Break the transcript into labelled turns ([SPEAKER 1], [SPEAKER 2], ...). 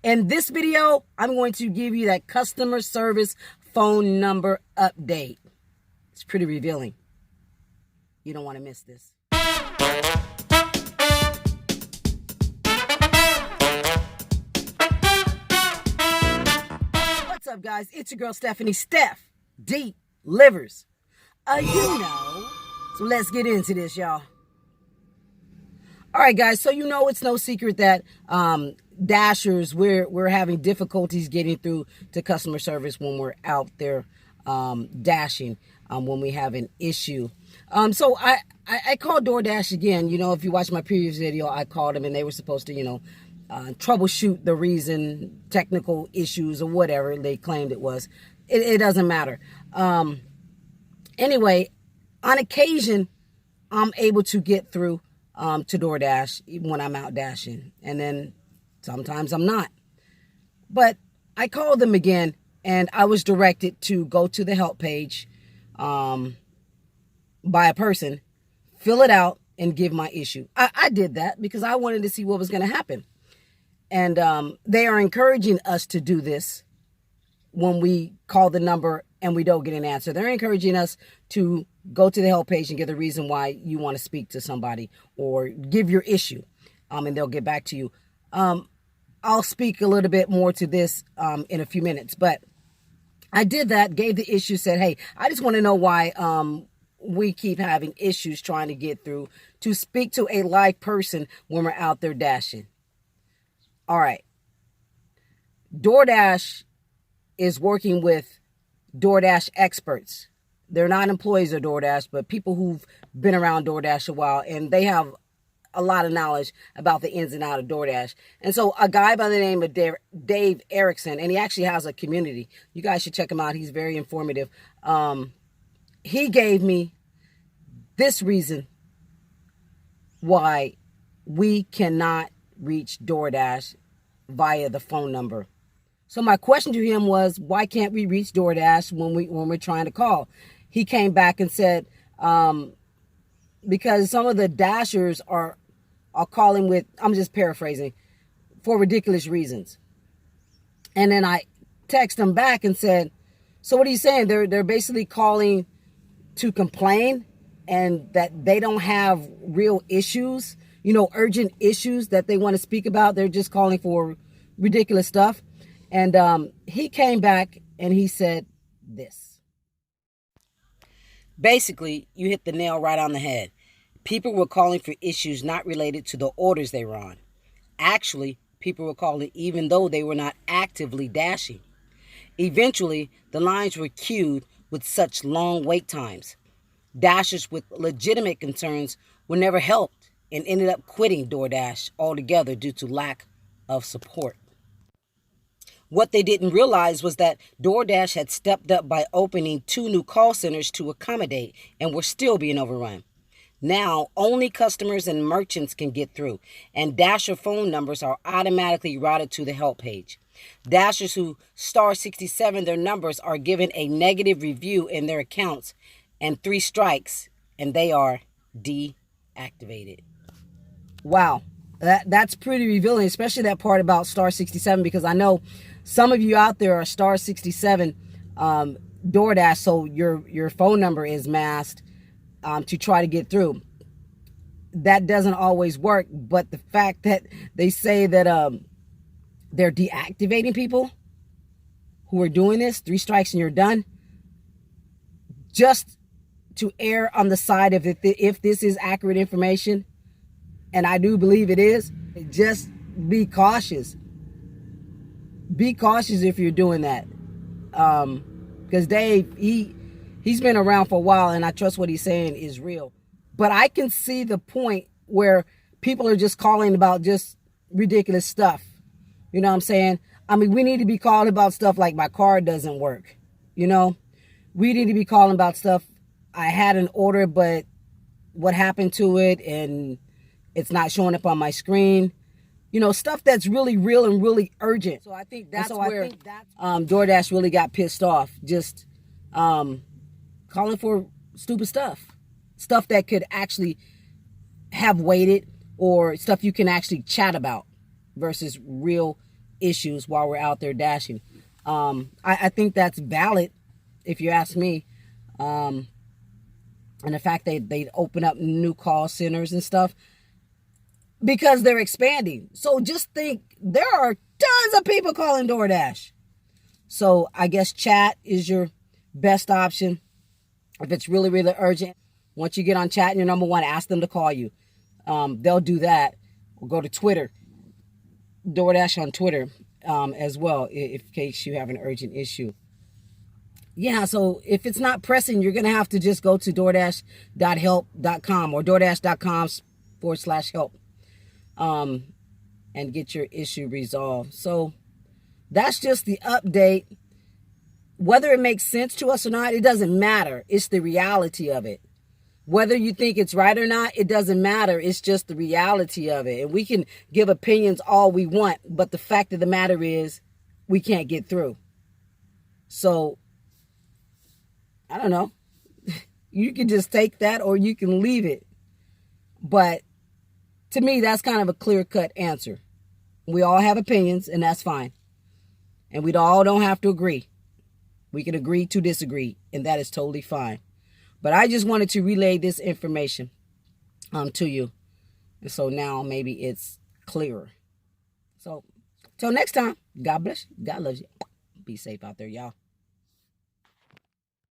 [SPEAKER 1] In this video, I'm going to give you that customer service phone number update. It's pretty revealing. You don't want to miss this. What's up, guys? It's your girl, Stephanie. Steph delivers. So let's get into this, y'all. All right, guys. So it's no secret that Dashers, we're having difficulties getting through to customer service when we're out there dashing, when we have an issue. So I called Doordash again. If you watch my previous video, I called them and they were supposed to, troubleshoot the reason, technical issues or whatever they claimed it was. It doesn't matter. Anyway, on occasion, I'm able to get through to Doordash even when I'm out dashing. And then sometimes I'm not. But I called them again and I was directed to go to the help page by a person, fill it out, and give my issue. I did that because I wanted to see what was going to happen. And they are encouraging us to do this when we call the number and we don't get an answer. They're encouraging us to go to the help page and give the reason why you want to speak to somebody or give your issue, and they'll get back to you. I'll speak a little bit more to this in a few minutes, but I did that, gave the issue, said, hey, I just want to know why we keep having issues trying to get through to speak to a live person when we're out there dashing. All right. Doordash is working with Doordash experts. They're not employees of Doordash, but people who've been around Doordash a while, and they have a lot of knowledge about the ins and outs of Doordash. And so a guy by the name of Dave Erickson, and he actually has a community. You guys should check him out. He's very informative. He gave me this reason why we cannot reach Doordash via the phone number. So my question to him was, why can't we reach Doordash when we're trying to call? He came back and said, because some of the dashers are calling with, I'm just paraphrasing, for ridiculous reasons. And then I text him back and said, so what are you saying? They're basically calling to complain and that they don't have real issues, urgent issues that they want to speak about. They're just calling for ridiculous stuff. And he came back and he said this. Basically, you hit the nail right on the head. People were calling for issues not related to the orders they were on. Actually, people were calling even though they were not actively dashing. Eventually, the lines were queued with such long wait times. Dashers with legitimate concerns were never helped and ended up quitting Doordash altogether due to lack of support. What they didn't realize was that Doordash had stepped up by opening 2 new call centers to accommodate and were still being overrun. Now, only customers and merchants can get through, and Dasher phone numbers are automatically routed to the help page. Dashers who star 67 their numbers are given a negative review in their accounts and 3 strikes, and they are deactivated. Wow. That's pretty revealing, especially that part about star 67, because I know some of you out there are star 67 Doordash, so your phone number is masked to try to get through. That doesn't always work, but the fact that they say that they're deactivating people who are doing this, 3 strikes and you're done, just to err on the side of if this is accurate information, and I do believe it is, just be cautious. Be cautious if you're doing that. Because Dave, he's been around for a while, and I trust what he's saying is real. But I can see the point where people are just calling about just ridiculous stuff. You know what I'm saying? I mean, we need to be calling about stuff like my car doesn't work. We need to be calling about stuff. I had an order, but what happened to it, and it's not showing up on my screen. Stuff that's really real and really urgent. So I think that's where Doordash really got pissed off. Just calling for stupid stuff. Stuff that could actually have waited, or stuff you can actually chat about versus real issues while we're out there dashing. I think that's valid, if you ask me. And the fact they open up new call centers and stuff, because they're expanding. So just think, there are tons of people calling DoorDash. So I guess chat is your best option if it's really, really urgent. Once you get on chat and you're number one, ask them to call you. They'll do that. Or go to Twitter. DoorDash on Twitter as well, in case you have an urgent issue. Yeah, so if it's not pressing, you're going to have to just go to DoorDash.help.com or DoorDash.com/help and get your issue resolved. So that's just the update. Whether it makes sense to us or not, it doesn't matter. It's the reality of it. Whether you think it's right or not, it doesn't matter. It's just the reality of it. And we can give opinions all we want, but the fact of the matter is we can't get through. So, I don't know. You can just take that or you can leave it. But to me, that's kind of a clear-cut answer. We all have opinions, and that's fine. And we all don't have to agree. We can agree to disagree, and that is totally fine. But I just wanted to relay this information to you. And so now maybe it's clearer. So, till next time, God bless you. God loves you. Be safe out there, y'all.